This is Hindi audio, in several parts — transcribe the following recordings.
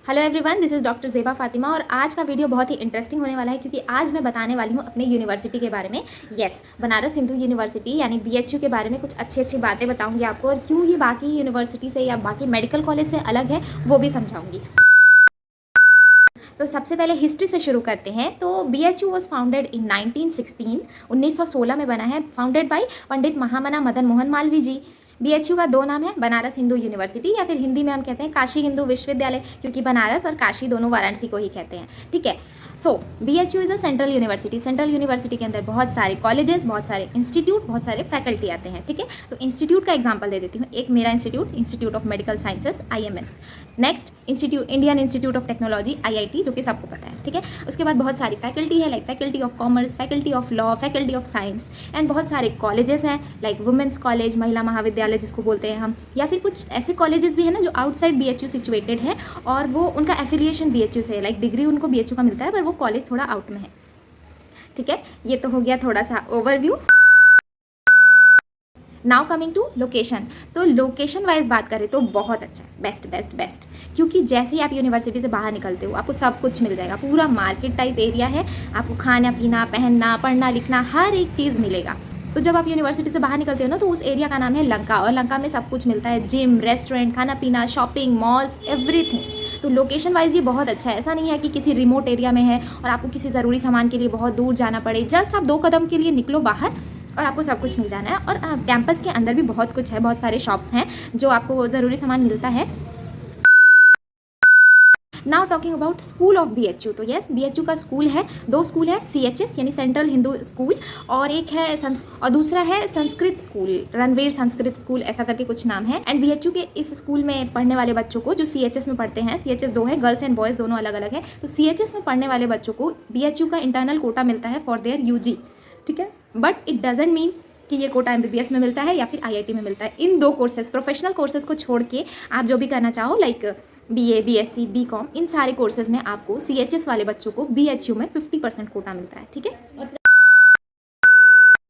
Hello everyone, this is doctor Zeba Fatima और आज का वीडियो बहुत ही इंटरेस्टिंग होने वाला है क्योंकि आज मैं बताने वाली हूँ अपने यूनिवर्सिटी के बारे में। यस, बनारस हिंदू यूनिवर्सिटी यानी बीएचयू के बारे में कुछ अच्छी अच्छी बातें बताऊंगी आपको और क्यों ये बाकी यूनिवर्सिटी से या बाकी मेडिकल कॉलेज से अलग है वो भी समझाऊंगी। तो सबसे पहले हिस्ट्री से शुरू करते हैं। तो बीएचयू वॉज फाउंडेड इन 1916, 1916 में बना है, founded by Pandit Mahamana Madan Mohan Malviya ji. BHU का दो नाम है, बनारस हिंदू यूनिवर्सिटी या फिर हिंदी में हम कहते हैं काशी हिंदू विश्वविद्यालय, क्योंकि बनारस और काशी दोनों वाराणसी को ही कहते हैं। ठीक है। So BHU is a central university. Central university के अंदर बहुत सारे कॉलेजेस, बहुत सारे इंस्टीट्यूट, बहुत सारे फैकल्टी आते हैं। ठीक है। तो इंस्टीट्यूट का एग्जांपल दे देती हूँ। एक मेरा institute, institute of medical sciences IMS। Next institute Indian institute of technology IIT, जो कि सबको पता है। ठीक है। उसके बाद बहुत सारी फैकल्टी है, like faculty of commerce, faculty of law, faculty of science and बहुत सारे कॉलेजेस हैं, लाइक वुमेंस कॉलेज, महिला महाविद्यालय जिसको बोलते हैं हम, या फिर कुछ ऐसे कॉलेजेस भी हैं ना जो आउटसाइड बीएचयू सिचुएटेड है और वो उनका एफिलिएशन बीएचयू से है, लाइक डिग्री उनको बीएचयू का मिलता है पर वो कॉलेज थोड़ा आउट में है। ठीक है। ये तो हो गया थोड़ा सा overview. Now coming to location. तो लोकेशन वाइज बात करें तो बहुत अच्छा है, बेस्ट बेस्ट बेस्ट, क्योंकि जैसे ही आप यूनिवर्सिटी से बाहर निकलते हो आपको सब कुछ मिल जाएगा। पूरा मार्केट टाइप एरिया है, आपको खाना पीना, पहनना, पढ़ना लिखना हर एक चीज़ मिलेगा। तो जब आप यूनिवर्सिटी से बाहर निकलते हो ना तो उस एरिया का नाम है लंका, और लंका में सब कुछ मिलता है, जिम, रेस्टोरेंट, खाना पीना, शॉपिंग, मॉल्स, एवरीथिंग। तो लोकेशन वाइज ये बहुत अच्छा है। ऐसा नहीं है कि किसी रिमोट एरिया में है और आपको किसी ज़रूरी सामान के लिए बहुत दूर जाना पड़े। जस्ट आप 2 कदम के लिए निकलो बाहर और आपको सब कुछ मिल जाना है। और कैंपस के अंदर भी बहुत कुछ है, बहुत सारे शॉप्स हैं जो आपको ज़रूरी सामान मिलता है। Now talking about school of BHU. तो यस, बीएचयू का स्कूल है, 2 स्कूल है, CHS यानी सेंट्रल हिंदू स्कूल, और एक है और दूसरा है संस्कृत स्कूल, रणवीर संस्कृत स्कूल, ऐसा करके कुछ नाम है। एंड बीएचयू के इस स्कूल में पढ़ने वाले बच्चों को, जो CHS में पढ़ते हैं, CHS 2 है, गर्ल्स एंड बॉयज़ दोनों अलग अलग है, तो CHS में पढ़ने वाले बच्चों को बीएचयू का इंटरनल कोटा मिलता है फॉर देयर UG। ठीक है। बट इट डजंट मीन कि ये कोटा MBBS में मिलता है या फिर IIT में मिलता है। इन 2 कोर्सेज, प्रोफेशनल कोर्सेज को छोड़ के आप जो भी करना चाहो, लाइक BA, BSc, BCom, इन सारे कोर्सेज में आपको CHS वाले बच्चों को BHU में 50% कोटा मिलता है। ठीक है।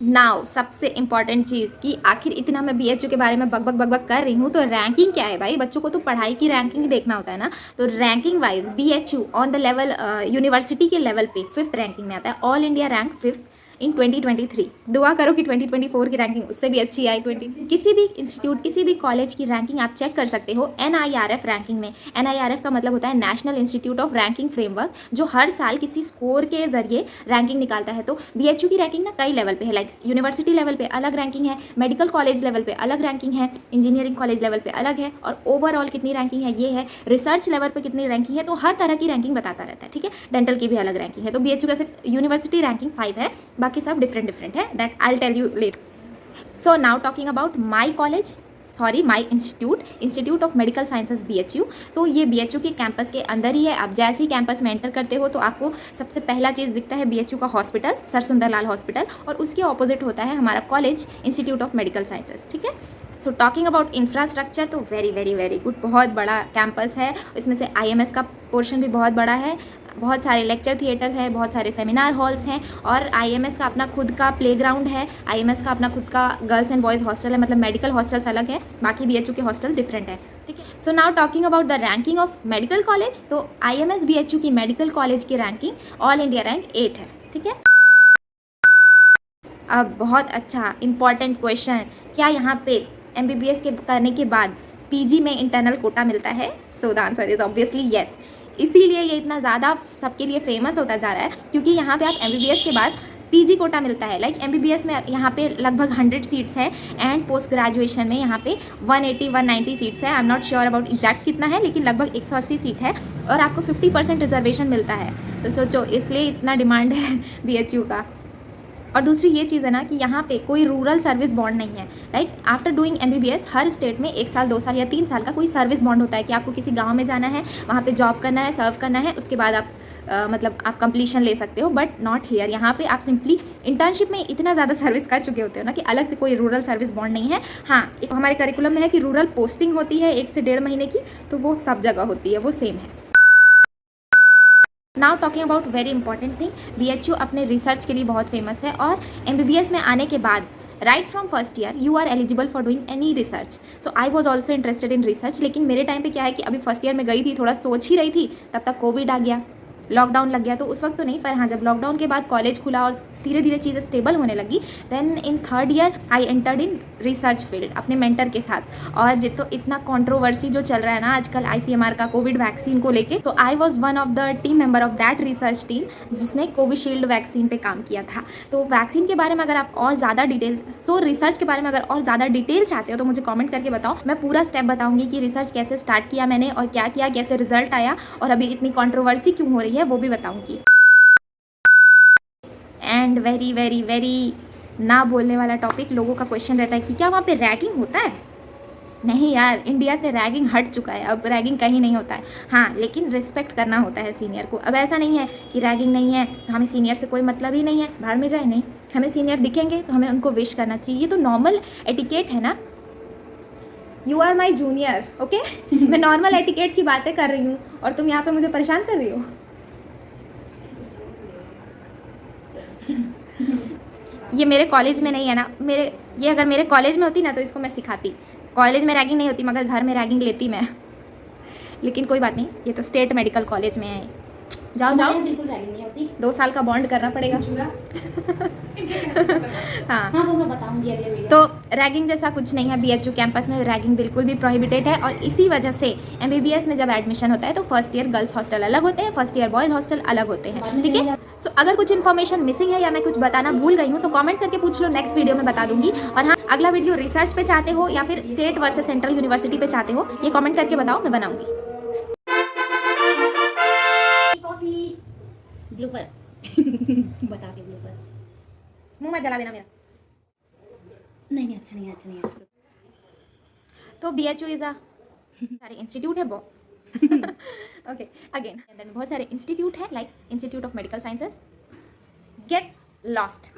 नाउ सबसे इंपॉर्टेंट चीज़ कि आखिर इतना मैं BHU के बारे में बक बक बक बक कर रही हूँ, तो रैंकिंग क्या है भाई? बच्चों को तो पढ़ाई की रैंकिंग देखना होता है ना। तो ranking wise BHU on the level, university के लेवल पे 5th रैंकिंग में आता है। ऑल इंडिया रैंक 5th इन 2023। दुआ करो कि 2024 की रैंकिंग उससे भी अच्छी आई। किसी भी इंस्टीट्यूट, किसी भी कॉलेज की रैंकिंग आप चेक कर सकते हो NIRF रैंकिंग में। NIRF का मतलब होता है national institute of ranking framework, जो हर साल किसी स्कोर के जरिए रैंकिंग निकालता है। तो BHU की रैंकिंग ना कई लेवल पे है, लाइक यूनिवर्सिटी लेवल पे अलग रैंकिंग है, मेडिकल कॉलेज लेवल पे अलग रैंकिंग है, इंजीनियरिंग कॉलेज लेवल पे अलग है, और ओवरऑल कितनी रैंकिंग है ये है, रिसर्च लेवल पे कितनी रैंकिंग है, तो हर तरह की रैंकिंग बताता रहता है। ठीक है। डेंटल की भी अलग रैंकिंग है। तो BHU का सिर्फ यूनिवर्सिटी रैंकिंग 5 है, बाकी सब डिफरेंट है, that I will tell you later. So now talking about my college, sorry my Institute of Medical Sciences BHU। तो ये BHU के कैंपस के अंदर ही है। आप जैसे ही कैंपस में एंटर करते हो तो आपको सबसे पहला चीज़ दिखता है BHU का हॉस्पिटल, सर सुंदरलाल हॉस्पिटल, और उसके ऑपोजिट होता है हमारा college, institute of Medical sciences. ठीक है। सो टॉकिंग अबाउट इंफ्रास्ट्रक्चर, तो वेरी वेरी वेरी गुड, बहुत बड़ा कैंपस है। इसमें से IMS का पोर्शन भी बहुत बड़ा है, बहुत सारे लेक्चर थिएटर्स हैं, बहुत सारे सेमिनार हॉल्स हैं, और IMS का अपना खुद का प्लेग्राउंड है, IMS का अपना खुद का गर्ल्स एंड बॉयज़ हॉस्टल है, मतलब मेडिकल हॉस्टल्स अलग है, बाकी BHU के हॉस्टल डिफरेंट है। ठीक है। सो now talking about the ranking of medical college. तो IMS BHU की मेडिकल कॉलेज की रैंकिंग ऑल इंडिया रैंक 8 है। ठीक है। अब बहुत अच्छा इंपॉर्टेंट क्वेश्चन, क्या यहाँ पे MBBS के करने के बाद PG में इंटरनल कोटा मिलता है? So the answer is obviously yes. इसीलिए ये इतना ज़्यादा सबके लिए फेमस होता जा रहा है, क्योंकि यहाँ पे आप MBBS के बाद PG कोटा मिलता है। लाइक MBBS में यहाँ पे लगभग 100 सीट्स हैं, एंड पोस्ट ग्रेजुएशन में यहाँ पे 180-190 सीट्स है। I am not sure about exact कितना है, लेकिन लगभग 180 सीट है, और आपको 50% रिजर्वेशन मिलता है। तो सोचो, इसलिए इतना डिमांड है BHU का। और दूसरी ये चीज़ है ना कि यहाँ पे कोई रूरल सर्विस बॉन्ड नहीं है। लाइक आफ्टर डूइंग MBBS हर स्टेट में 1 साल, 2 साल या 3 साल का कोई सर्विस बॉन्ड होता है कि आपको किसी गांव में जाना है, वहाँ पे जॉब करना है, सर्व करना है, उसके बाद आप मतलब आप कंप्लीशन ले सकते हो। But not here. यहाँ पे आप सिंपली इंटर्नशिप में इतना ज़्यादा सर्विस कर चुके होते हो ना कि अलग से कोई रूरल सर्विस बॉन्ड नहीं है। हाँ, एक हमारे करिकुलम में है कि रूरल पोस्टिंग होती है 1 से 1.5 महीने की, तो वो सब जगह होती है, वो सेम है। Now talking about very important thing, BHU अपने रिसर्च के लिए बहुत फेमस है, और MBBS में आने के बाद right from first year you are eligible for doing any research. So I was also interested in research. लेकिन मेरे टाइम पे क्या है कि अभी फर्स्ट ईयर में गई थी, थोड़ा सोच ही रही थी, तब तक कोविड आ गया, लॉकडाउन लग गया. तो उस वक्त तो नहीं, पर हाँ जब लॉकडाउन के बाद कॉलेज खुला और धीरे धीरे चीज़ें स्टेबल होने लगी, then in third year I entered in research field अपने मेंटर के साथ. और तो इतना कंट्रोवर्सी जो चल रहा है ना आजकल ICMR का कोविड वैक्सीन को लेके, so I was one of the team member of that research team जिसने कोविशील्ड वैक्सीन पे काम किया था. तो वैक्सीन के बारे में अगर आप और ज़्यादा डिटेल, रिसर्च के बारे में अगर और ज़्यादा डिटेल चाहते हो तो मुझे कॉमेंट करके बताओ. मैं पूरा स्टेप बताऊंगी कि रिसर्च कैसे स्टार्ट किया मैंने और क्या किया, कैसे रिजल्ट आया, और अभी इतनी कंट्रोवर्सी क्यों हो रही है वो भी बताऊंगी. एंड वेरी वेरी वेरी ना बोलने वाला टॉपिक, लोगों का क्वेश्चन रहता है कि क्या वहाँ पे रैगिंग होता है. नहीं यार, इंडिया से रैगिंग हट चुका है, अब रैगिंग कहीं नहीं होता है. हाँ लेकिन रिस्पेक्ट करना होता है सीनियर को. अब ऐसा नहीं है कि रैगिंग नहीं है तो हमें सीनियर से कोई मतलब ही नहीं है, भाड़ में जाए. नहीं, हमें सीनियर दिखेंगे तो हमें उनको विश करना चाहिए. ये तो नॉर्मल एटिकेट है ना. You are my junior, okay. मैं नॉर्मल एटिकेट की बातें कर रही हूँ और तुम यहाँ पे मुझे परेशान कर रही हो. ये मेरे कॉलेज में नहीं है ना, ये अगर मेरे कॉलेज में होती ना तो इसको मैं सिखाती. कॉलेज में रैगिंग नहीं होती मगर घर में रैगिंग लेती मैं. लेकिन कोई बात नहीं, ये तो स्टेट मेडिकल कॉलेज में है. जाओ जाओ, बिल्कुल रैगिंग नहीं होती. 2 साल का बॉन्ड करना पड़ेगा. हाँ हाँ वो मैं बताऊंगी अगले वीडियो. तो रैगिंग जैसा कुछ नहीं है. BHU कैंपस में रैगिंग बिल्कुल भी प्रोहिबिटेड है. और इसी वजह से MBBS में जब एडमिशन होता है तो फर्स्ट ईयर गर्ल्स हॉस्टल अलग होते हैं, फर्स्ट ईयर बॉयज़ हॉस्टल अलग होते हैं. ठीक है. सो अगर कुछ इन्फॉर्मेशन मिसिंग है या मैं कुछ बताना भूल गई हूँ तो कमेंट करके पूछ लो, नेक्स्ट वीडियो में बता दूंगी. और हाँ, अगला वीडियो रिसर्च पे चाहते हो या फिर स्टेट वर्सेस सेंट्रल यूनिवर्सिटी पे चाहते हो, ये कमेंट करके बताओ, मैं बनाऊंगी. Coffee blooper. बता के ब्लूपर. मुंह मत जला देना मेरा. नहीं अच्छा नहीं, अच्छा नहीं. तो BHU इज़ अ सारे इंस्टीट्यूट है वो. ओके अगेन, अंदर में बहुत सारे इंस्टीट्यूट है, like institute of medical sciences. Get lost.